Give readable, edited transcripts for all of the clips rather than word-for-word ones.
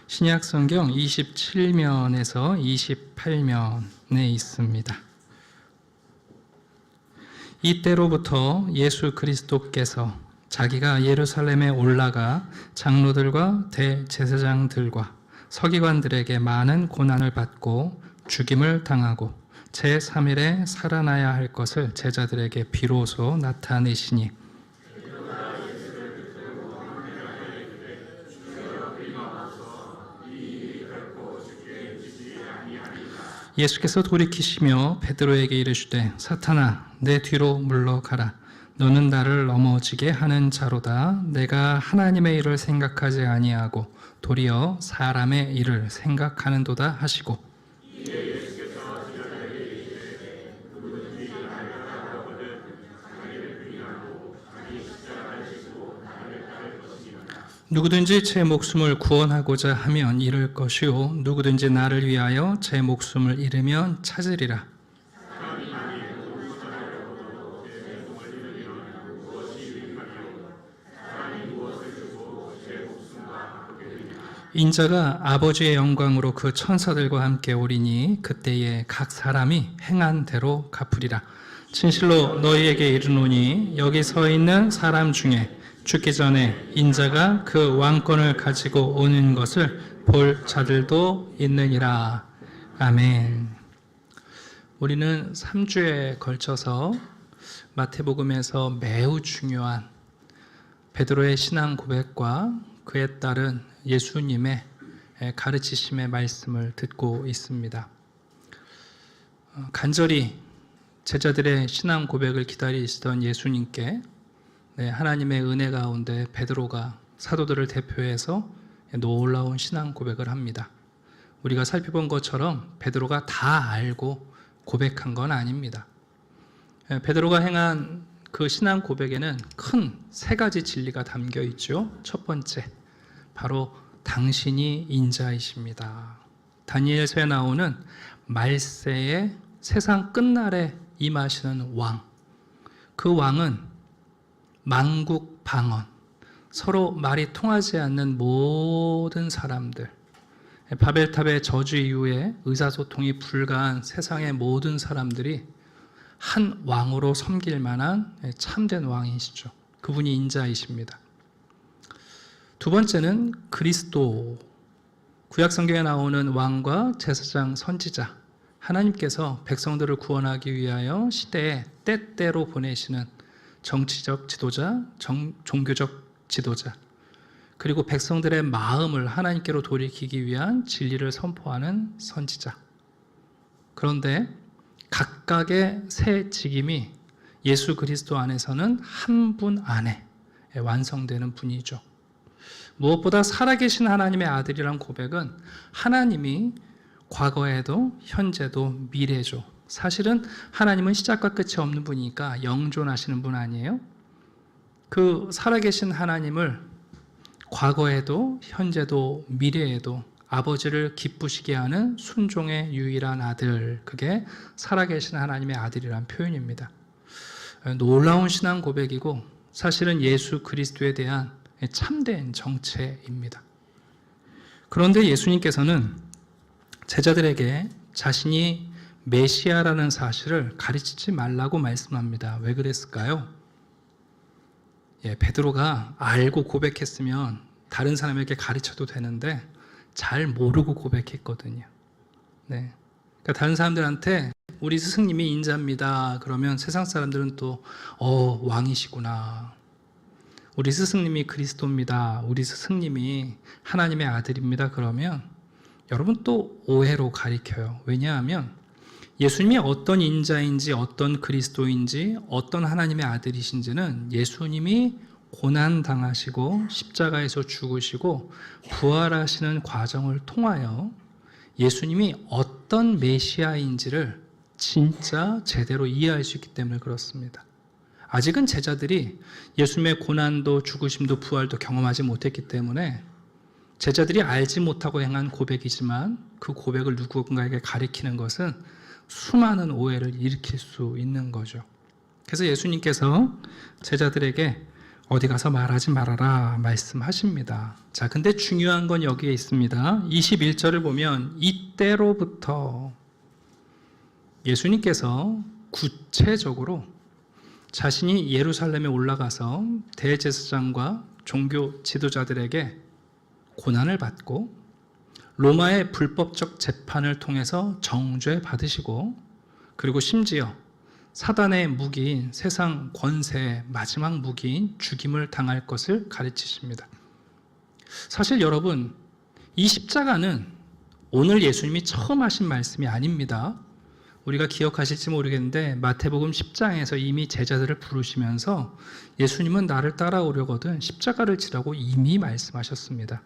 신약 성경 27면에서 28면에 있습니다. 이때로부터 예수 그리스도께서 자기가 예루살렘에 올라가 장로들과 대제사장들과 서기관들에게 많은 고난을 받고 죽임을 당하고 제3일에 살아나야 할 것을 제자들에게 비로소 나타내시니 예수께서 돌이키시며 베드로에게 이르시되 사탄아 내 뒤로 물러가라. 너는 나를 넘어지게 하는 자로다. 내가 하나님의 일을 생각하지 아니하고 도리어 사람의 일을 생각하는도다 하시고 누구든지 제 목숨을 구원하고자 하면 잃을 것이요 누구든지 나를 위하여 제 목숨을 잃으면 찾으리라. 인자가 아버지의 영광으로 그 천사들과 함께 오리니 그때에 각 사람이 행한 대로 갚으리라. 진실로 너희에게 이르노니 여기 서 있는 사람 중에 죽기 전에 인자가 그 왕권을 가지고 오는 것을 볼 자들도 있느니라. 아멘. 우리는 3주에 걸쳐서 마태복음에서 매우 중요한 베드로의 신앙 고백과 그에 따른 예수님의 가르치심의 말씀을 듣고 있습니다. 간절히 제자들의 신앙 고백을 기다리시던 예수님께 하나님의 은혜 가운데 베드로가 사도들을 대표해서 놀라운 신앙 고백을 합니다. 우리가 살펴본 것처럼 베드로가 다 알고 고백한 건 아닙니다. 베드로가 행한 그 신앙 고백에는 큰 세 가지 진리가 담겨 있죠. 첫 번째, 바로 당신이 인자이십니다. 다니엘서에 나오는 말세의 세상 끝날에 임하시는 왕, 그 왕은 만국방언, 서로 말이 통하지 않는 모든 사람들, 바벨탑의 저주 이후에 의사소통이 불가한 세상의 모든 사람들이 한 왕으로 섬길 만한 참된 왕이시죠. 그분이 인자이십니다. 두 번째는 그리스도, 구약성경에 나오는 왕과 제사장, 선지자, 하나님께서 백성들을 구원하기 위하여 시대에 때때로 보내시는 정치적 지도자, 종교적 지도자, 그리고 백성들의 마음을 하나님께로 돌이키기 위한 진리를 선포하는 선지자. 그런데 각각의 새 직임이 예수 그리스도 안에서는 한 분 안에 완성되는 분이죠. 무엇보다 살아계신 하나님의 아들이란 고백은 하나님이 과거에도 현재도 미래죠. 사실은 하나님은 시작과 끝이 없는 분이니까 영존하시는 분 아니에요? 그 살아계신 하나님을 과거에도 현재도 미래에도 아버지를 기쁘시게 하는 순종의 유일한 아들, 그게 살아계신 하나님의 아들이란 표현입니다. 놀라운 신앙 고백이고 사실은 예수 그리스도에 대한 참된 정체입니다. 그런데 예수님께서는 제자들에게 자신이 메시아라는 사실을 가르치지 말라고 말씀합니다. 왜 그랬을까요? 베드로가 알고 고백했으면 다른 사람에게 가르쳐도 되는데 잘 모르고 고백했거든요. 그러니까 다른 사람들한테 우리 스승님이 인자입니다. 그러면 세상 사람들은 또 왕이시구나. 우리 스승님이 그리스도입니다. 우리 스승님이 하나님의 아들입니다. 그러면 여러분 또 오해로 가리켜요. 왜냐하면 예수님이 어떤 인자인지 어떤 그리스도인지 어떤 하나님의 아들이신지는 예수님이 고난당하시고 십자가에서 죽으시고 부활하시는 과정을 통하여 예수님이 어떤 메시아인지를 진짜 제대로 이해할 수 있기 때문에 그렇습니다. 아직은 제자들이 예수님의 고난도 죽으심도 부활도 경험하지 못했기 때문에 제자들이 알지 못하고 행한 고백이지만 그 고백을 누군가에게 가리키는 것은 수많은 오해를 일으킬 수 있는 거죠. 그래서 예수님께서 제자들에게 어디 가서 말하지 말아라 말씀하십니다. 자, 근데 중요한 건 여기에 있습니다. 21절을 보면 이때로부터 예수님께서 구체적으로 자신이 예루살렘에 올라가서 대제사장과 종교 지도자들에게 고난을 받고 로마의 불법적 재판을 통해서 정죄 받으시고, 그리고 심지어 사단의 무기인 세상 권세의 마지막 무기인 죽임을 당할 것을 가르치십니다. 사실 여러분, 이 십자가는 오늘 예수님이 처음 하신 말씀이 아닙니다. 우리가 기억하실지 모르겠는데 마태복음 10장에서 이미 제자들을 부르시면서 예수님은 나를 따라오려거든 십자가를 지라고 이미 말씀하셨습니다.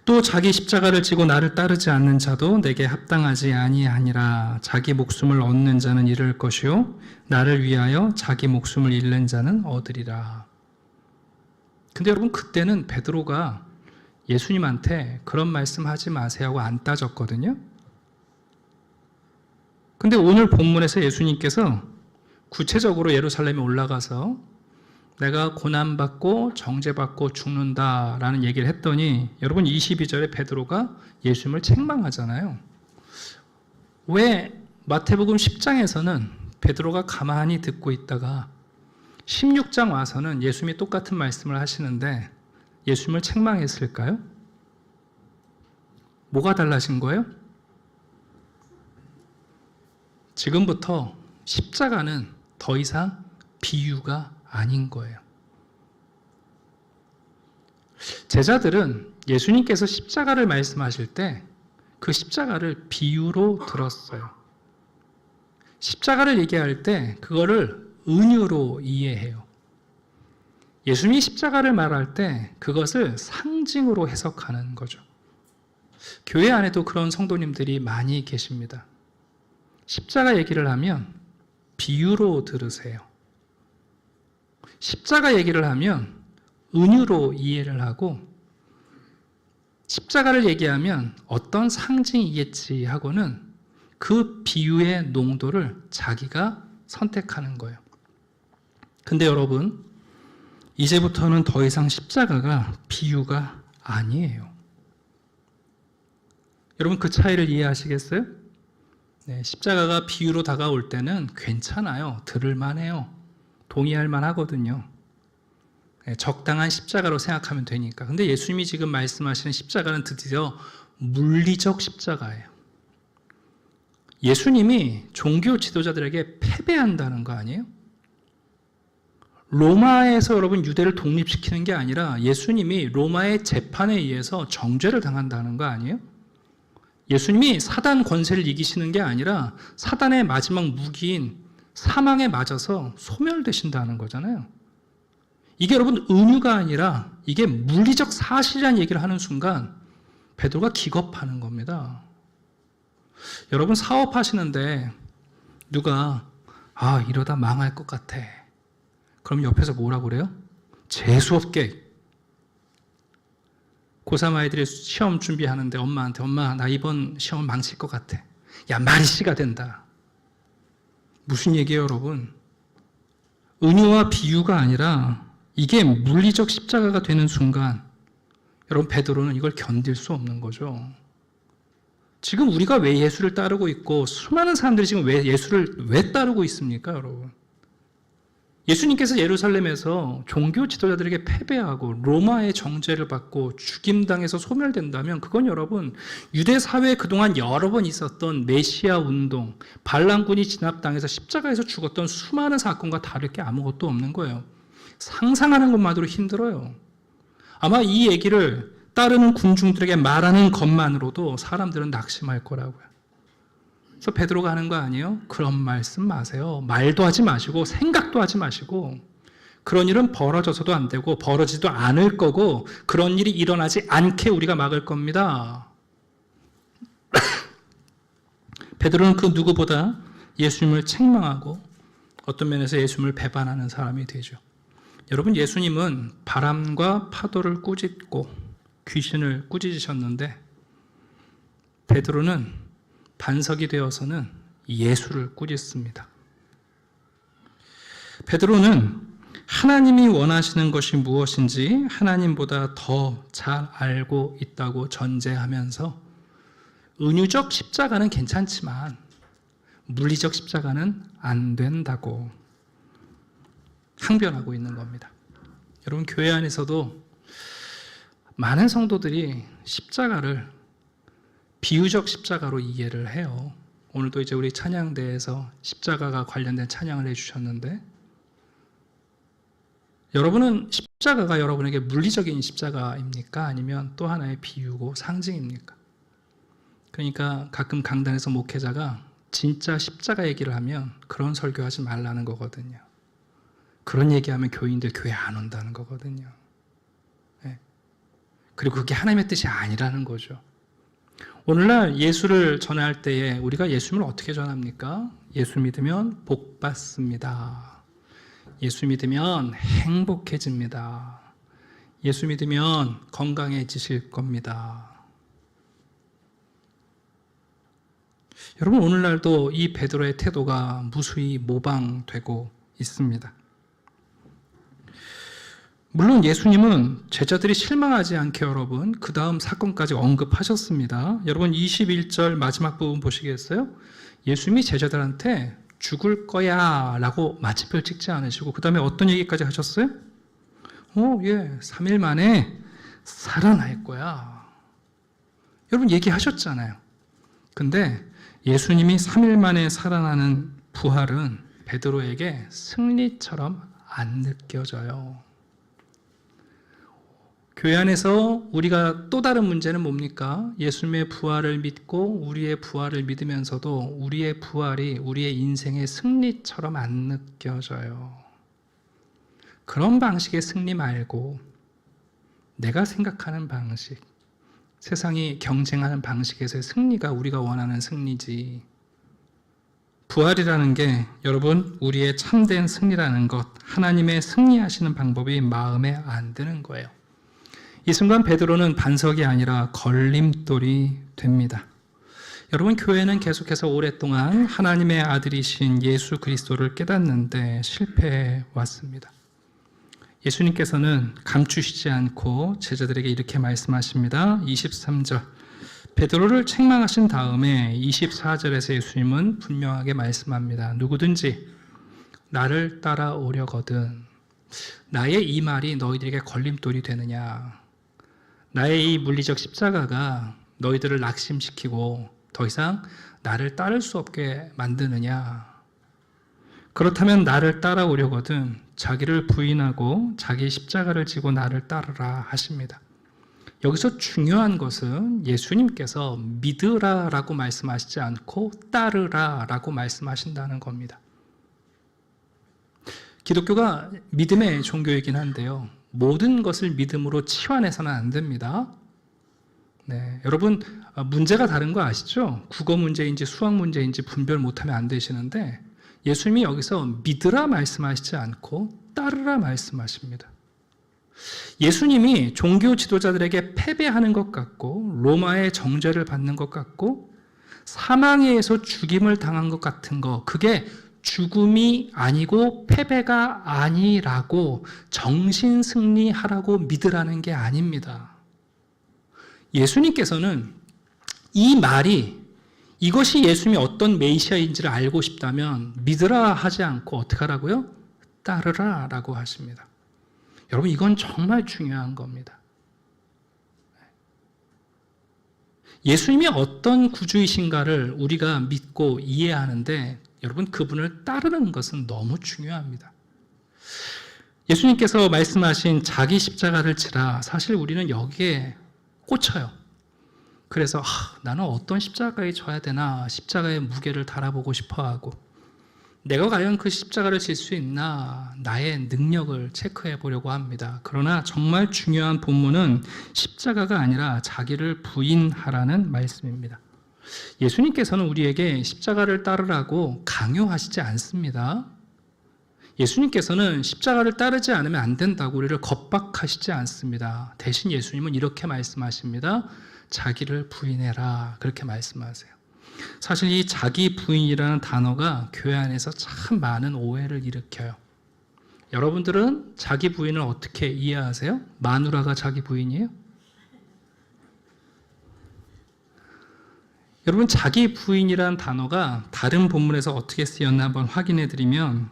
또 자기 십자가를 지고 나를 따르지 않는 자도 내게 합당하지 아니하니라. 자기 목숨을 얻는 자는 잃을 것이요 나를 위하여 자기 목숨을 잃는 자는 얻으리라. 근데 여러분, 그때는 베드로가 예수님한테 그런 말씀하지 마세요 하고 안 따졌거든요. 근데 오늘 본문에서 예수님께서 구체적으로 예루살렘에 올라가서 내가 고난받고 정죄받고 죽는다라는 얘기를 했더니, 여러분 22절에 베드로가 예수님을 책망하잖아요. 왜 마태복음 10장에서는 베드로가 가만히 듣고 있다가 16장 와서는 예수님이 똑같은 말씀을 하시는데 예수님을 책망했을까요? 뭐가 달라진 거예요? 지금부터 십자가는 더 이상 비유가 아닌 거예요. 제자들은 예수님께서 십자가를 말씀하실 때 그 십자가를 비유로 들었어요. 십자가를 얘기할 때 그거를 은유로 이해해요. 예수님이 십자가를 말할 때 그것을 상징으로 해석하는 거죠. 교회 안에도 그런 성도님들이 많이 계십니다. 십자가 얘기를 하면 비유로 들으세요. 십자가 얘기를 하면 은유로 이해를 하고, 십자가를 얘기하면 어떤 상징이겠지 하고는 그 비유의 농도를 자기가 선택하는 거예요. 근데 여러분, 이제부터는 더 이상 십자가가 비유가 아니에요. 여러분, 그 차이를 이해하시겠어요? 네, 십자가가 비유로 다가올 때는 괜찮아요. 들을만해요. 동의할 만하거든요. 네, 적당한 십자가로 생각하면 되니까. 근데 예수님이 지금 말씀하시는 십자가는 드디어 물리적 십자가예요. 예수님이 종교 지도자들에게 패배한다는 거 아니에요? 로마에서 여러분 유대를 독립시키는 게 아니라 예수님이 로마의 재판에 의해서 정죄를 당한다는 거 아니에요? 예수님이 사단 권세를 이기시는 게 아니라 사단의 마지막 무기인 사망에 맞아서 소멸되신다는 거잖아요. 이게 여러분 은유가 아니라 이게 물리적 사실이라는 얘기를 하는 순간 베드로가 기겁하는 겁니다. 여러분, 사업하시는데 누가 이러다 망할 것 같아. 그럼 옆에서 뭐라고 그래요? 재수없게. 고3 아이들이 시험 준비하는데 엄마한테, 엄마 나 이번 시험 망칠 것 같아. 야, 말이 씨가 된다. 무슨 얘기예요, 여러분? 은유와 비유가 아니라 이게 물리적 십자가가 되는 순간 여러분, 베드로는 이걸 견딜 수 없는 거죠. 지금 우리가 왜 예수를 따르고 있고 수많은 사람들이 지금 왜 예수를 왜 따르고 있습니까, 여러분? 예수님께서 예루살렘에서 종교 지도자들에게 패배하고 로마의 정죄를 받고 죽임당해서 소멸된다면 그건 여러분 유대 사회에 그동안 여러 번 있었던 메시아 운동, 반란군이 진압당해서 십자가에서 죽었던 수많은 사건과 다를 게 아무것도 없는 거예요. 상상하는 것만으로 힘들어요. 아마 이 얘기를 따르는 군중들에게 말하는 것만으로도 사람들은 낙심할 거라고요. 그래서 베드로가 하는 거 아니에요? 그런 말씀 마세요. 말도 하지 마시고 생각도 하지 마시고, 그런 일은 벌어져서도 안 되고 벌어지도 않을 거고 그런 일이 일어나지 않게 우리가 막을 겁니다. 베드로는 그 누구보다 예수님을 책망하고 어떤 면에서 예수님을 배반하는 사람이 되죠. 여러분, 예수님은 바람과 파도를 꾸짖고 귀신을 꾸짖으셨는데 베드로는 반석이 되어서는 예수를 꾸짖습니다. 베드로는 하나님이 원하시는 것이 무엇인지 하나님보다 더 잘 알고 있다고 전제하면서 은유적 십자가는 괜찮지만 물리적 십자가는 안 된다고 항변하고 있는 겁니다. 여러분, 교회 안에서도 많은 성도들이 십자가를 비유적 십자가로 이해를 해요. 오늘도 이제 우리 찬양대에서 십자가가 관련된 찬양을 해주셨는데, 여러분은 십자가가 여러분에게 물리적인 십자가입니까? 아니면 또 하나의 비유고 상징입니까? 그러니까 가끔 강단에서 목회자가 진짜 십자가 얘기를 하면 그런 설교하지 말라는 거거든요. 그런 얘기하면 교인들 교회 안 온다는 거거든요. 네. 그리고 그게 하나님의 뜻이 아니라는 거죠. 오늘날 예수를 전할 때에 우리가 예수님을 어떻게 전합니까? 예수 믿으면 복 받습니다. 예수 믿으면 행복해집니다. 예수 믿으면 건강해지실 겁니다. 여러분, 오늘날도 이 베드로의 태도가 무수히 모방되고 있습니다. 물론 예수님은 제자들이 실망하지 않게 여러분 그 다음 사건까지 언급하셨습니다. 여러분 21절 마지막 부분 보시겠어요? 예수님이 제자들한테 죽을 거야 라고 마침표를 찍지 않으시고 그 다음에 어떤 얘기까지 하셨어요? 3일 만에 살아날 거야. 여러분 얘기하셨잖아요. 근데 예수님이 3일 만에 살아나는 부활은 베드로에게 승리처럼 안 느껴져요. 교회 안에서 우리가 또 다른 문제는 뭡니까? 예수님의 부활을 믿고 우리의 부활을 믿으면서도 우리의 부활이 우리의 인생의 승리처럼 안 느껴져요. 그런 방식의 승리 말고 내가 생각하는 방식, 세상이 경쟁하는 방식에서의 승리가 우리가 원하는 승리지. 부활이라는 게 여러분 우리의 참된 승리라는 것, 하나님의 승리하시는 방법이 마음에 안 드는 거예요. 이 순간 베드로는 반석이 아니라 걸림돌이 됩니다. 여러분, 교회는 계속해서 오랫동안 하나님의 아들이신 예수 그리스도를 깨닫는데 실패해 왔습니다. 예수님께서는 감추시지 않고 제자들에게 이렇게 말씀하십니다. 23절 베드로를 책망하신 다음에 24절에서 예수님은 분명하게 말씀합니다. 누구든지 나를 따라오려거든. 나의 이 말이 너희들에게 걸림돌이 되느냐? 나의 이 물리적 십자가가 너희들을 낙심시키고 더 이상 나를 따를 수 없게 만드느냐? 그렇다면 나를 따라오려거든 자기를 부인하고 자기 십자가를 지고 나를 따르라 하십니다. 여기서 중요한 것은 예수님께서 믿으라라고 말씀하시지 않고 따르라라고 말씀하신다는 겁니다. 기독교가 믿음의 종교이긴 한데요. 모든 것을 믿음으로 치환해서는 안 됩니다. 네, 여러분 문제가 다른 거 아시죠? 국어 문제인지 수학 문제인지 분별 못하면 안 되시는데 예수님이 여기서 믿으라 말씀하시지 않고 따르라 말씀하십니다. 예수님이 종교 지도자들에게 패배하는 것 같고 로마의 정죄를 받는 것 같고 사망에 의해서 죽임을 당한 것 같은 거, 그게 죽음이 아니고 패배가 아니라고 정신 승리하라고 믿으라는 게 아닙니다. 예수님께서는 이 말이 이것이 예수님이 어떤 메시아인지를 알고 싶다면 믿으라 하지 않고 어떻게 하라고요? 따르라 라고 하십니다. 여러분, 이건 정말 중요한 겁니다. 예수님이 어떤 구주이신가를 우리가 믿고 이해하는데 여러분, 그분을 따르는 것은 너무 중요합니다. 예수님께서 말씀하신 자기 십자가를 지라, 사실 우리는 여기에 꽂혀요. 그래서 나는 어떤 십자가에 져야 되나, 십자가의 무게를 달아보고 싶어하고 내가 과연 그 십자가를 질 수 있나 나의 능력을 체크해 보려고 합니다. 그러나 정말 중요한 본문은 십자가가 아니라 자기를 부인하라는 말씀입니다. 예수님께서는 우리에게 십자가를 따르라고 강요하시지 않습니다. 예수님께서는 십자가를 따르지 않으면 안 된다고 우리를 겁박하시지 않습니다. 대신 예수님은 이렇게 말씀하십니다. 자기를 부인해라, 그렇게 말씀하세요. 사실 이 자기 부인이라는 단어가 교회 안에서 참 많은 오해를 일으켜요. 여러분들은 자기 부인을 어떻게 이해하세요? 마누라가 자기 부인이에요? 여러분, 자기 부인이라는 단어가 다른 본문에서 어떻게 쓰였나 한번 확인해 드리면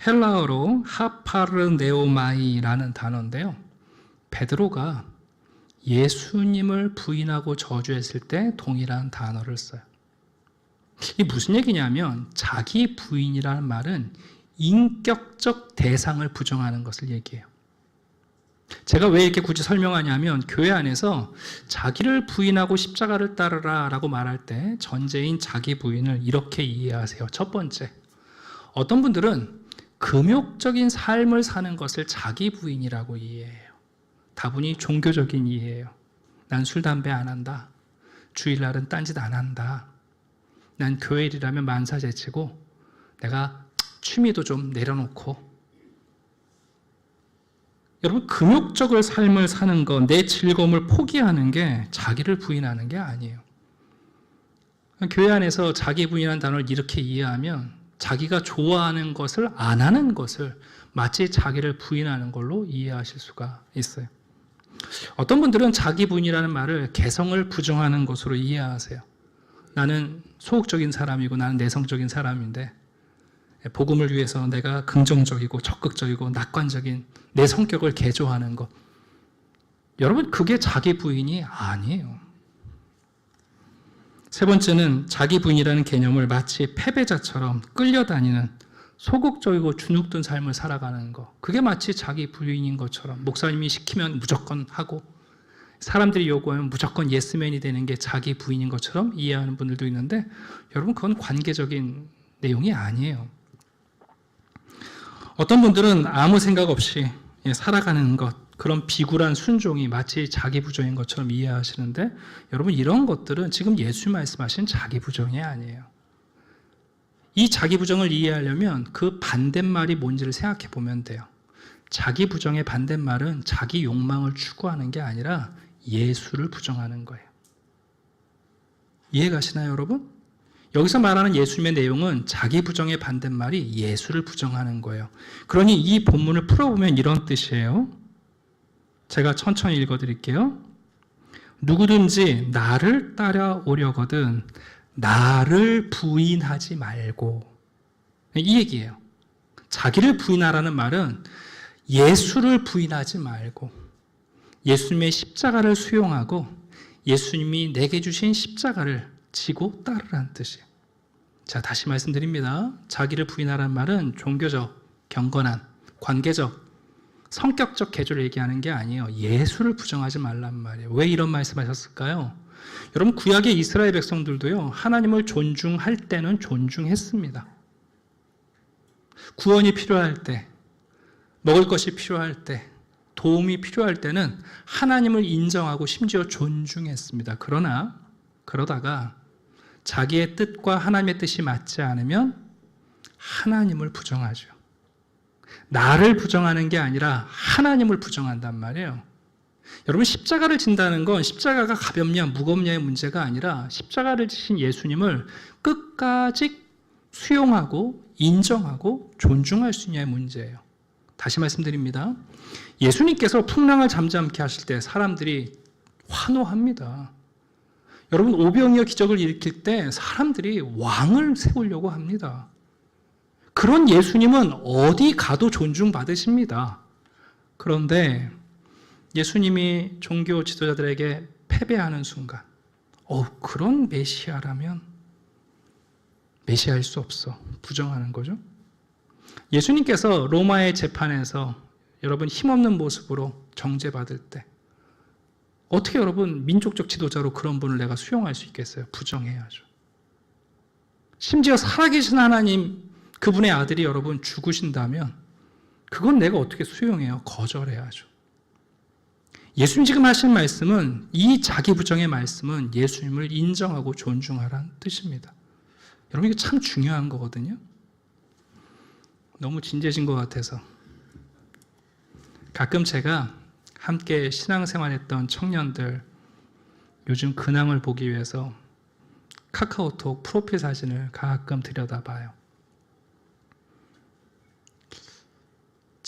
헬라어로 하파르네오마이라는 단어인데요. 베드로가 예수님을 부인하고 저주했을 때 동일한 단어를 써요. 이게 무슨 얘기냐면 자기 부인이라는 말은 인격적 대상을 부정하는 것을 얘기해요. 제가 왜 이렇게 굳이 설명하냐면 교회 안에서 자기를 부인하고 십자가를 따르라 라고 말할 때 전제인 자기 부인을 이렇게 이해하세요. 첫 번째, 어떤 분들은 금욕적인 삶을 사는 것을 자기 부인이라고 이해해요. 다분히 종교적인 이해예요. 난 술, 담배 안 한다. 주일날은 딴짓 안 한다. 난 교회일이라면 만사 제치고 내가 취미도 좀 내려놓고. 여러분, 금욕적인 삶을 사는 것, 내 즐거움을 포기하는 게 자기를 부인하는 게 아니에요. 교회 안에서 자기 부인이라는 단어를 이렇게 이해하면 자기가 좋아하는 것을 안 하는 것을 마치 자기를 부인하는 걸로 이해하실 수가 있어요. 어떤 분들은 자기 부인이라는 말을 개성을 부정하는 것으로 이해하세요. 나는 소극적인 사람이고 나는 내성적인 사람인데 복음을 위해서 내가 긍정적이고 적극적이고 낙관적인 내 성격을 개조하는 것. 여러분, 그게 자기 부인이 아니에요. 세 번째는 자기 부인이라는 개념을 마치 패배자처럼 끌려다니는 소극적이고 주눅든 삶을 살아가는 것. 그게 마치 자기 부인인 것처럼 목사님이 시키면 무조건 하고 사람들이 요구하면 무조건 예스맨이 되는 게 자기 부인인 것처럼 이해하는 분들도 있는데 여러분, 그건 관계적인 내용이 아니에요. 어떤 분들은 아무 생각 없이 살아가는 것, 그런 비굴한 순종이 마치 자기 부정인 것처럼 이해하시는데 여러분, 이런 것들은 지금 예수 말씀하신 자기 부정이 아니에요. 이 자기 부정을 이해하려면 그 반대말이 뭔지를 생각해 보면 돼요. 자기 부정의 반대말은 자기 욕망을 추구하는 게 아니라 예수를 부정하는 거예요. 이해가시나요, 여러분? 여기서 말하는 예수님의 내용은 자기 부정의 반대말이 예수를 부정하는 거예요. 그러니 이 본문을 풀어보면 이런 뜻이에요. 제가 천천히 읽어드릴게요. 누구든지 나를 따라오려거든 나를 부인하지 말고. 이 얘기예요. 자기를 부인하라는 말은 예수를 부인하지 말고 예수님의 십자가를 수용하고 예수님이 내게 주신 십자가를 지고 따르라는 뜻이에요. 자, 다시 말씀드립니다. 자기를 부인하라는 말은 종교적, 경건한, 관계적, 성격적 개조를 얘기하는 게 아니에요. 예수를 부정하지 말란 말이에요. 왜 이런 말씀하셨을까요? 여러분, 구약의 이스라엘 백성들도요, 하나님을 존중할 때는 존중했습니다. 구원이 필요할 때, 먹을 것이 필요할 때, 도움이 필요할 때는 하나님을 인정하고 심지어 존중했습니다. 그러다가 자기의 뜻과 하나님의 뜻이 맞지 않으면 하나님을 부정하죠. 나를 부정하는 게 아니라 하나님을 부정한단 말이에요. 여러분, 십자가를 진다는 건 십자가가 가볍냐 무겁냐의 문제가 아니라 십자가를 지신 예수님을 끝까지 수용하고 인정하고 존중할 수 있냐의 문제예요. 다시 말씀드립니다. 예수님께서 풍랑을 잠잠케 하실 때 사람들이 환호합니다. 여러분, 오병이어 기적을 일으킬 때 사람들이 왕을 세우려고 합니다. 그런 예수님은 어디 가도 존중받으십니다. 그런데 예수님이 종교 지도자들에게 패배하는 순간, 그런 메시아라면 메시아일 수 없어. 부정하는 거죠. 예수님께서 로마의 재판에서 여러분 힘없는 모습으로 정죄받을 때 어떻게 여러분 민족적 지도자로 그런 분을 내가 수용할 수 있겠어요? 부정해야죠. 심지어 살아계신 하나님, 그분의 아들이 여러분 죽으신다면 그건 내가 어떻게 수용해요? 거절해야죠. 예수님 지금 하신 말씀은, 이 자기 부정의 말씀은 예수님을 인정하고 존중하라는 뜻입니다. 여러분, 이게 참 중요한 거거든요. 너무 진지해진 것 같아서. 가끔 제가 함께 신앙생활했던 청년들 요즘 근황을 보기 위해서 카카오톡 프로필 사진을 가끔 들여다봐요.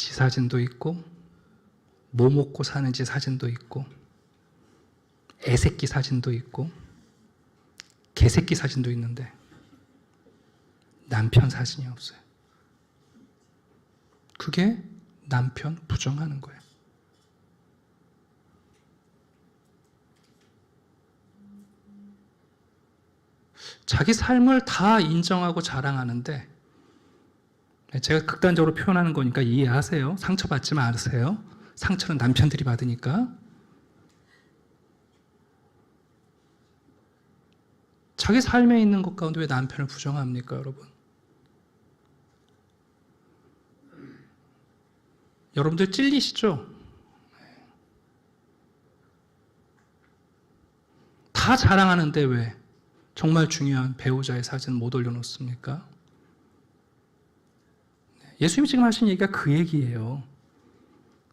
지 사진도 있고 뭐 먹고 사는지 사진도 있고 애새끼 사진도 있고 개새끼 사진도 있는데 남편 사진이 없어요. 그게 남편 부정하는 거예요. 자기 삶을 다 인정하고 자랑하는데, 제가 극단적으로 표현하는 거니까 이해하세요. 상처받지 마세요. 상처는 남편들이 받으니까. 자기 삶에 있는 것 가운데 왜 남편을 부정합니까, 여러분? 여러분들 찔리시죠? 다 자랑하는데 왜 정말 중요한 배우자의 사진 못 올려놓습니까? 예수님이 지금 하신 얘기가 그 얘기예요.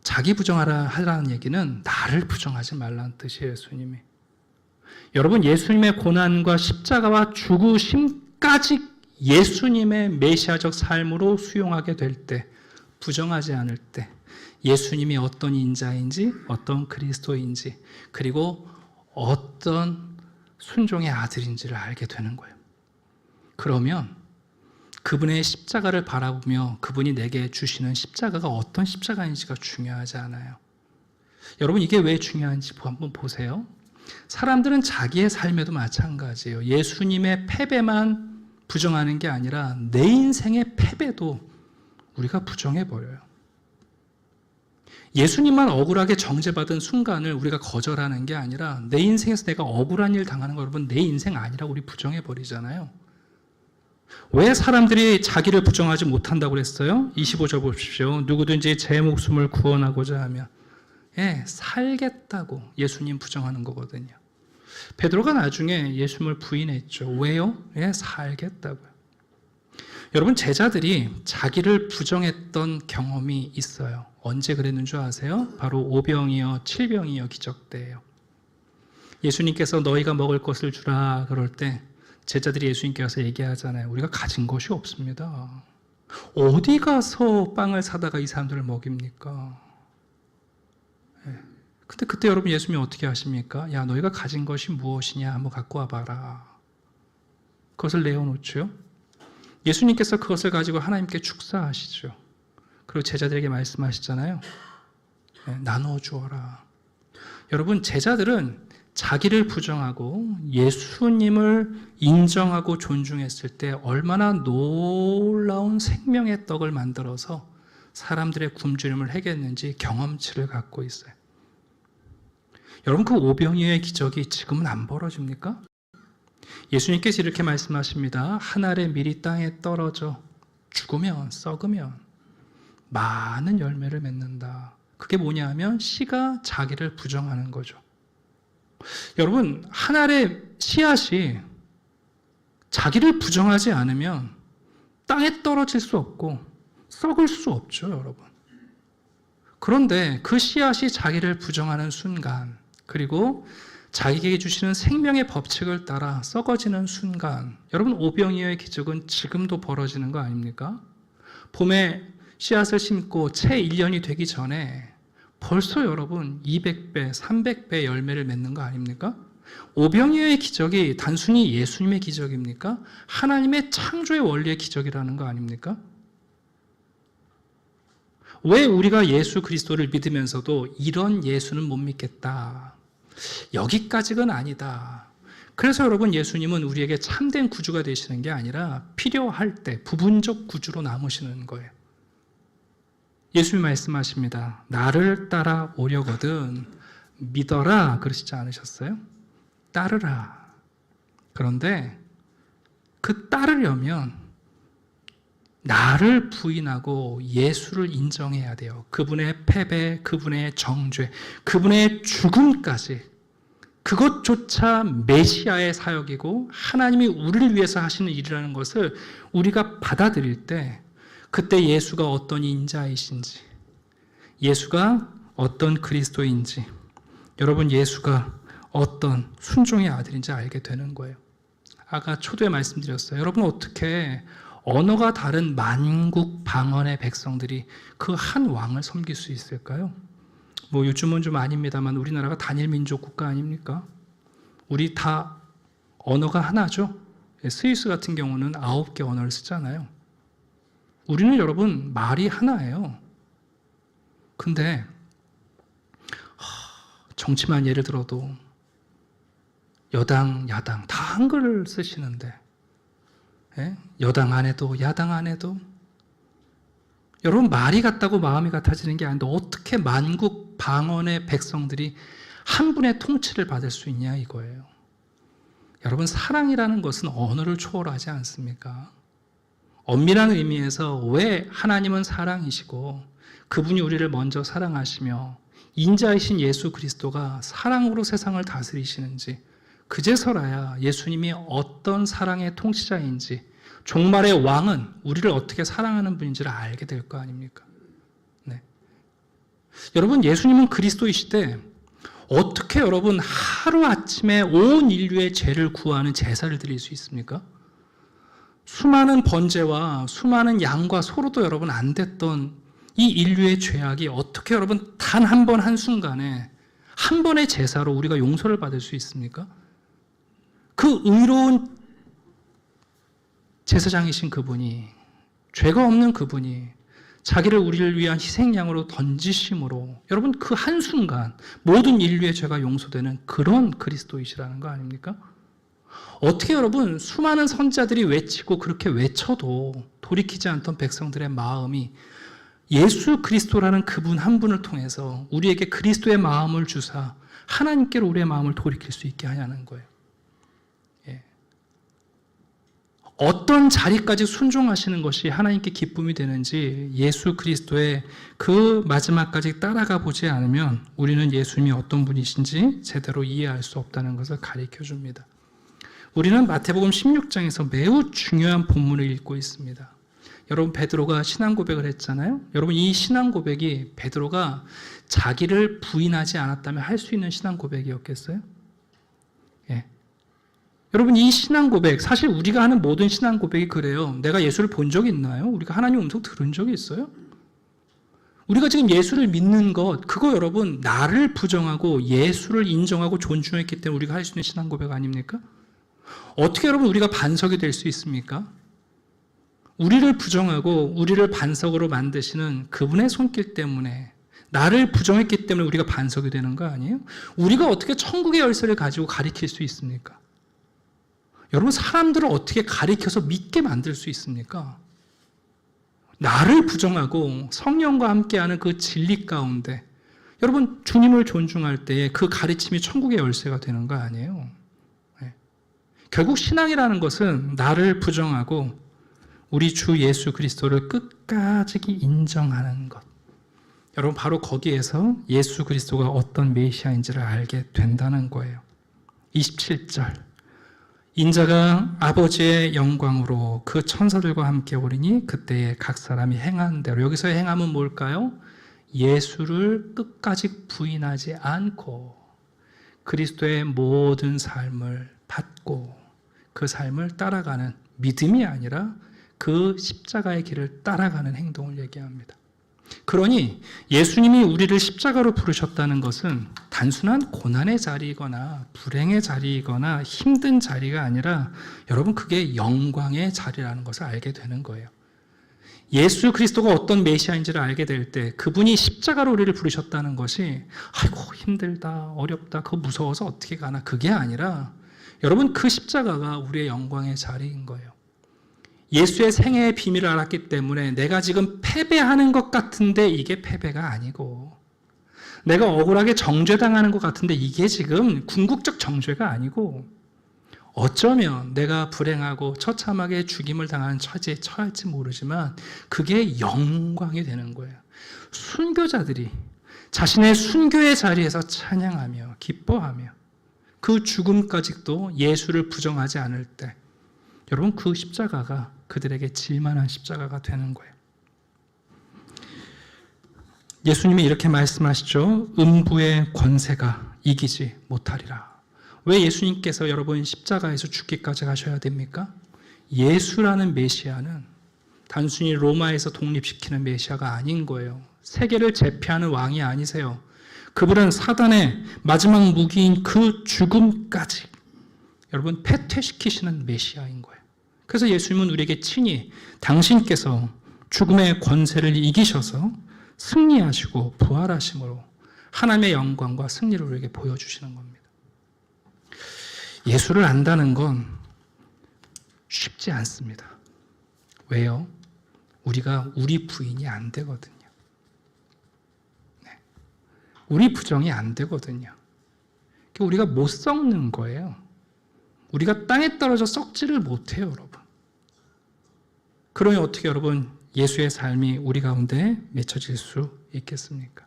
자기 부정하라는 얘기는 나를 부정하지 말라는 뜻이에요, 예수님이. 여러분, 예수님의 고난과 십자가와 죽으심까지 예수님의 메시아적 삶으로 수용하게 될 때, 부정하지 않을 때, 예수님이 어떤 인자인지, 어떤 그리스도인지, 그리고 어떤 순종의 아들인지를 알게 되는 거예요. 그러면 그분의 십자가를 바라보며 그분이 내게 주시는 십자가가 어떤 십자가인지가 중요하지 않아요. 여러분, 이게 왜 중요한지 한번 보세요. 사람들은 자기의 삶에도 마찬가지예요. 예수님의 패배만 부정하는 게 아니라 내 인생의 패배도 우리가 부정해버려요. 예수님만 억울하게 정죄받은 순간을 우리가 거절하는 게 아니라 내 인생에서 내가 억울한 일 당하는 거 여러분 내 인생 아니라고 우리 부정해버리잖아요. 왜 사람들이 자기를 부정하지 못한다고 그랬어요? 25절 보십시오. 누구든지 제 목숨을 구원하고자 하면 살겠다고 예수님 부정하는 거거든요. 베드로가 나중에 예수님을 부인했죠. 왜요? 살겠다고요. 여러분, 제자들이 자기를 부정했던 경험이 있어요. 언제 그랬는 줄 아세요? 바로 오병이어 7병이어 기적 때예요. 예수님께서 너희가 먹을 것을 주라 그럴 때 제자들이 예수님께 가서 얘기하잖아요. 우리가 가진 것이 없습니다. 어디 가서 빵을 사다가 이 사람들을 먹입니까? 근데 그때 여러분 예수님이 어떻게 하십니까? 야, 너희가 가진 것이 무엇이냐? 한번 갖고 와봐라. 그것을 내어놓죠. 예수님께서 그것을 가지고 하나님께 축사하시죠. 그리고 제자들에게 말씀하시잖아요. 나눠 주어라. 여러분, 제자들은 자기를 부정하고 예수님을 인정하고 존중했을 때 얼마나 놀라운 생명의 떡을 만들어서 사람들의 굶주림을 해결했는지 경험치를 갖고 있어요. 여러분, 그 오병이어의 기적이 지금은 안 벌어집니까? 예수님께서 이렇게 말씀하십니다. 한 알의 밀이 땅에 떨어져 죽으면, 썩으면 많은 열매를 맺는다. 그게 뭐냐 하면 씨가 자기를 부정하는 거죠. 여러분, 한 알의 씨앗이 자기를 부정하지 않으면 땅에 떨어질 수 없고 썩을 수 없죠, 여러분. 그런데 그 씨앗이 자기를 부정하는 순간, 그리고 자기에게 주시는 생명의 법칙을 따라 썩어지는 순간, 여러분, 오병이어의 기적은 지금도 벌어지는 거 아닙니까? 봄에 씨앗을 심고 채 1년이 되기 전에 벌써 여러분 200배, 300배 열매를 맺는 거 아닙니까? 오병이어의 기적이 단순히 예수님의 기적입니까? 하나님의 창조의 원리의 기적이라는 거 아닙니까? 왜 우리가 예수 그리스도를 믿으면서도 이런 예수는 못 믿겠다, 여기까지는 아니다. 그래서 여러분, 예수님은 우리에게 참된 구주가 되시는 게 아니라 필요할 때 부분적 구주로 남으시는 거예요. 예수님이 말씀하십니다. 나를 따라 오려거든 믿어라 그러시지 않으셨어요? 따르라. 그런데 그 따르려면 나를 부인하고 예수를 인정해야 돼요. 그분의 패배, 그분의 정죄, 그분의 죽음까지, 그것조차 메시아의 사역이고 하나님이 우리를 위해서 하시는 일이라는 것을 우리가 받아들일 때, 그때 예수가 어떤 인자이신지, 예수가 어떤 그리스도인지, 여러분 예수가 어떤 순종의 아들인지 알게 되는 거예요. 아까 초두에 말씀드렸어요. 여러분, 어떻게 언어가 다른 만국 방언의 백성들이 그 한 왕을 섬길 수 있을까요? 뭐 요즘은 좀 아닙니다만 우리나라가 단일 민족 국가 아닙니까? 우리 다 언어가 하나죠. 스위스 같은 경우는 9개 언어를 쓰잖아요. 우리는 여러분 말이 하나예요. 근데 정치만 예를 들어도 여당, 야당 다 한글을 쓰시는데 여당 안에도 야당 안에도 여러분 말이 같다고 마음이 같아지는 게 아닌데 어떻게 만국 방언의 백성들이 한 분의 통치를 받을 수 있냐 이거예요. 여러분 사랑이라는 것은 언어를 초월하지 않습니까? 엄밀한 의미에서 왜 하나님은 사랑이시고 그분이 우리를 먼저 사랑하시며 인자이신 예수 그리스도가 사랑으로 세상을 다스리시는지 그제서라야 예수님이 어떤 사랑의 통치자인지 종말의 왕은 우리를 어떻게 사랑하는 분인지를 알게 될 거 아닙니까? 네. 여러분 예수님은 그리스도이시되 어떻게 여러분 하루아침에 온 인류의 죄를 구하는 제사를 드릴 수 있습니까? 수많은 번제와 수많은 양과 소로도 여러분 안 됐던 이 인류의 죄악이 어떻게 여러분 단 한 번 한순간에 한 번의 제사로 우리가 용서를 받을 수 있습니까? 그 의로운 제사장이신 그분이 죄가 없는 그분이 자기를 우리를 위한 희생양으로 던지심으로 여러분 그 한순간 모든 인류의 죄가 용서되는 그런 그리스도이시라는 거 아닙니까? 어떻게 여러분 수많은 선지자들이 외치고 그렇게 외쳐도 돌이키지 않던 백성들의 마음이 예수 그리스도라는 그분 한 분을 통해서 우리에게 그리스도의 마음을 주사 하나님께로 우리의 마음을 돌이킬 수 있게 하냐는 거예요. 어떤 자리까지 순종하시는 것이 하나님께 기쁨이 되는지 예수 그리스도의 그 마지막까지 따라가 보지 않으면 우리는 예수님이 어떤 분이신지 제대로 이해할 수 없다는 것을 가르쳐 줍니다. 우리는 마태복음 16장에서 매우 중요한 본문을 읽고 있습니다. 여러분 베드로가 신앙 고백을 했잖아요. 여러분 이 신앙 고백이 베드로가 자기를 부인하지 않았다면 할 수 있는 신앙 고백이었겠어요? 여러분 이 신앙 고백 사실 우리가 하는 모든 신앙 고백이 그래요. 내가 예수를 본 적이 있나요? 우리가 하나님 음성 들은 적이 있어요? 우리가 지금 예수를 믿는 것 그거 여러분 나를 부정하고 예수를 인정하고 존중했기 때문에 우리가 할 수 있는 신앙 고백 아닙니까? 어떻게 여러분 우리가 반석이 될 수 있습니까? 우리를 부정하고 우리를 반석으로 만드시는 그분의 손길 때문에 나를 부정했기 때문에 우리가 반석이 되는 거 아니에요? 우리가 어떻게 천국의 열쇠를 가지고 가리킬 수 있습니까? 여러분 사람들을 어떻게 가리켜서 믿게 만들 수 있습니까? 나를 부정하고 성령과 함께하는 그 진리 가운데 여러분 주님을 존중할 때에 그 가르침이 천국의 열쇠가 되는 거 아니에요? 네. 결국 신앙이라는 것은 나를 부정하고 우리 주 예수 그리스도를 끝까지 인정하는 것. 여러분 바로 거기에서 예수 그리스도가 어떤 메시아인지를 알게 된다는 거예요. 27절 인자가 아버지의 영광으로 그 천사들과 함께 오리니 그때에 각 사람이 행한 대로 여기서의 행함은 뭘까요? 예수를 끝까지 부인하지 않고 그리스도의 모든 삶을 받고 그 삶을 따라가는 믿음이 아니라 그 십자가의 길을 따라가는 행동을 얘기합니다. 그러니 예수님이 우리를 십자가로 부르셨다는 것은 단순한 고난의 자리이거나 불행의 자리이거나 힘든 자리가 아니라 여러분 그게 영광의 자리라는 것을 알게 되는 거예요. 예수 그리스도가 어떤 메시아인지를 알게 될 때 그분이 십자가로 우리를 부르셨다는 것이 아이고 힘들다 어렵다 그거 무서워서 어떻게 가나 그게 아니라 여러분 그 십자가가 우리의 영광의 자리인 거예요. 예수의 생애의 비밀을 알았기 때문에 내가 지금 패배하는 것 같은데 이게 패배가 아니고 내가 억울하게 정죄당하는 것 같은데 이게 지금 궁극적 정죄가 아니고 어쩌면 내가 불행하고 처참하게 죽임을 당하는 처지에 처할지 모르지만 그게 영광이 되는 거예요. 순교자들이 자신의 순교의 자리에서 찬양하며 기뻐하며 그 죽음까지도 예수를 부정하지 않을 때 여러분 그 십자가가 그들에게 질만한 십자가가 되는 거예요. 예수님이 이렇게 말씀하시죠. 음부의 권세가 이기지 못하리라. 왜 예수님께서 여러분 십자가에서 죽기까지 가셔야 됩니까? 예수라는 메시아는 단순히 로마에서 독립시키는 메시아가 아닌 거예요. 세계를 제패하는 왕이 아니세요. 그분은 사단의 마지막 무기인 그 죽음까지 여러분 패퇴시키시는 메시아인 거예요. 그래서 예수님은 우리에게 친히 당신께서 죽음의 권세를 이기셔서 승리하시고 부활하심으로 하나님의 영광과 승리를 우리에게 보여주시는 겁니다. 예수를 안다는 건 쉽지 않습니다. 왜요? 우리가 우리 부인이 안 되거든요. 네. 우리 부정이 안 되거든요. 우리가 못 썩는 거예요. 우리가 땅에 떨어져 썩지를 못해요, 여러분. 그러니 어떻게 여러분 예수의 삶이 우리 가운데 맺혀질 수 있겠습니까?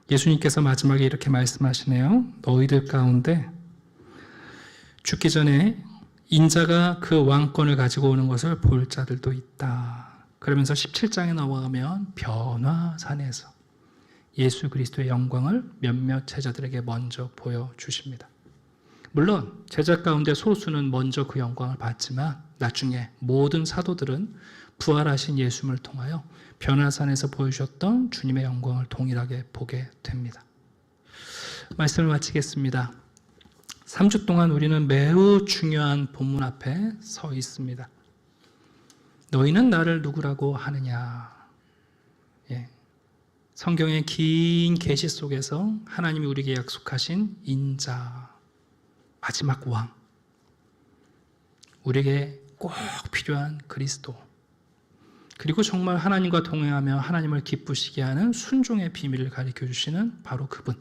예수님께서 마지막에 이렇게 말씀하시네요. 너희들 가운데 죽기 전에 인자가 그 왕권을 가지고 오는 것을 볼 자들도 있다. 그러면서 17장에 넘어가면 변화산에서 예수 그리스도의 영광을 몇몇 제자들에게 먼저 보여주십니다. 물론 제자 가운데 소수는 먼저 그 영광을 봤지만 나중에 모든 사도들은 부활하신 예수님을 통하여 변화산에서 보여주셨던 주님의 영광을 동일하게 보게 됩니다. 말씀을 마치겠습니다. 3주 동안 우리는 매우 중요한 본문 앞에 서 있습니다. 너희는 나를 누구라고 하느냐? 성경의 긴 계시 속에서 하나님이 우리에게 약속하신 인자, 마지막 왕, 우리에게 꼭 필요한 그리스도, 그리고 정말 하나님과 동행하며 하나님을 기쁘시게 하는 순종의 비밀을 가르쳐 주시는 바로 그분,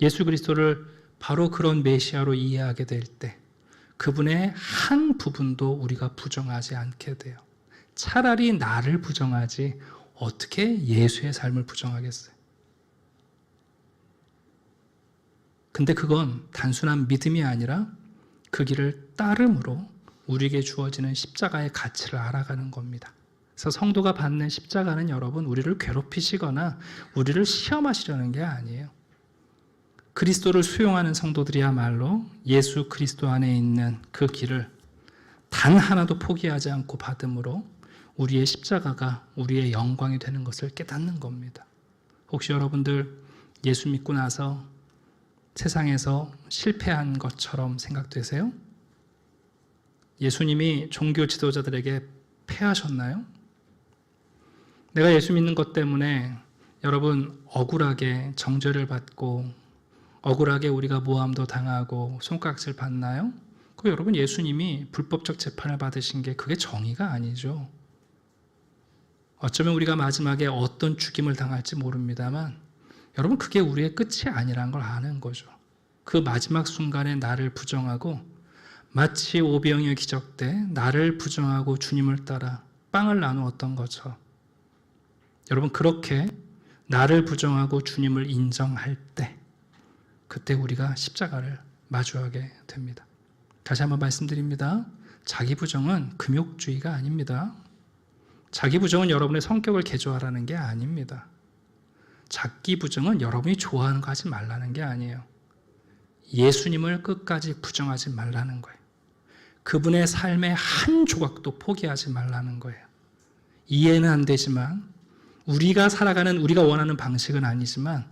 예수 그리스도를 바로 그런 메시아로 이해하게 될 때 그분의 한 부분도 우리가 부정하지 않게 돼요. 차라리 나를 부정하지 어떻게 예수의 삶을 부정하겠어요? 근데 그건 단순한 믿음이 아니라 그 길을 따름으로 우리에게 주어지는 십자가의 가치를 알아가는 겁니다. 그래서 성도가 받는 십자가는 여러분 우리를 괴롭히시거나 우리를 시험하시려는 게 아니에요. 그리스도를 수용하는 성도들이야말로 예수 그리스도 안에 있는 그 길을 단 하나도 포기하지 않고 받음으로 우리의 십자가가 우리의 영광이 되는 것을 깨닫는 겁니다. 혹시 여러분들 예수 믿고 나서 세상에서 실패한 것처럼 생각되세요? 예수님이 종교 지도자들에게 패하셨나요? 내가 예수 믿는 것 때문에 여러분 억울하게 정죄를 받고 억울하게 우리가 모함도 당하고 손가락질 받나요? 그 여러분 예수님이 불법적 재판을 받으신 게 그게 정의가 아니죠. 어쩌면 우리가 마지막에 어떤 죽임을 당할지 모릅니다만 여러분 그게 우리의 끝이 아니라는 걸 아는 거죠. 그 마지막 순간에 나를 부정하고 마치 오병이어 기적 때 나를 부정하고 주님을 따라 빵을 나누었던 것처럼 여러분 그렇게 나를 부정하고 주님을 인정할 때 그때 우리가 십자가를 마주하게 됩니다. 다시 한번 말씀드립니다. 자기 부정은 금욕주의가 아닙니다. 자기 부정은 여러분의 성격을 개조하라는 게 아닙니다. 자기 부정은 여러분이 좋아하는 거 하지 말라는 게 아니에요. 예수님을 끝까지 부정하지 말라는 거예요. 그분의 삶의 한 조각도 포기하지 말라는 거예요. 이해는 안 되지만 우리가 살아가는 우리가 원하는 방식은 아니지만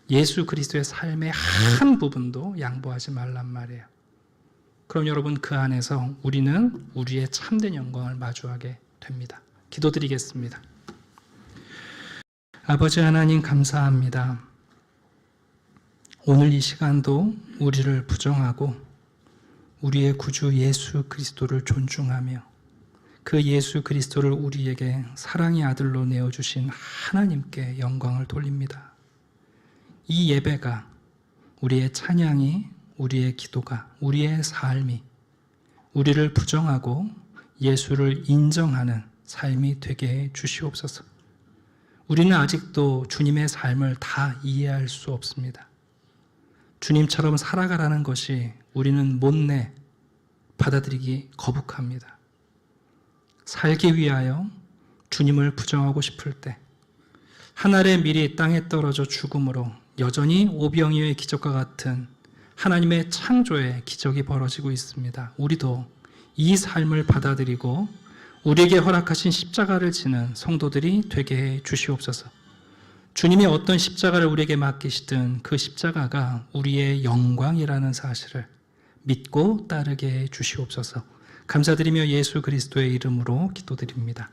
예수 그리스도의 삶의 한 부분도 양보하지 말란 말이에요. 그럼 여러분 그 안에서 우리는 우리의 참된 영광을 마주하게 됩니다. 기도드리겠습니다. 아버지 하나님 감사합니다. 오늘 이 시간도 우리를 부정하고 우리의 구주 예수 그리스도를 존중하며 그 예수 그리스도를 우리에게 사랑의 아들로 내어주신 하나님께 영광을 돌립니다. 이 예배가 우리의 찬양이 우리의 기도가 우리의 삶이 우리를 부정하고 예수를 인정하는 삶이 되게 해 주시옵소서. 우리는 아직도 주님의 삶을 다 이해할 수 없습니다. 주님처럼 살아가라는 것이 우리는 못내 받아들이기 거북합니다. 살기 위하여 주님을 부정하고 싶을 때 하늘의 밀이 땅에 떨어져 죽음으로 여전히 오병이어의 기적과 같은 하나님의 창조의 기적이 벌어지고 있습니다. 우리도 이 삶을 받아들이고 우리에게 허락하신 십자가를 지는 성도들이 되게 해 주시옵소서. 주님이 어떤 십자가를 우리에게 맡기시든 그 십자가가 우리의 영광이라는 사실을 믿고 따르게 해 주시옵소서. 감사드리며 예수 그리스도의 이름으로 기도드립니다.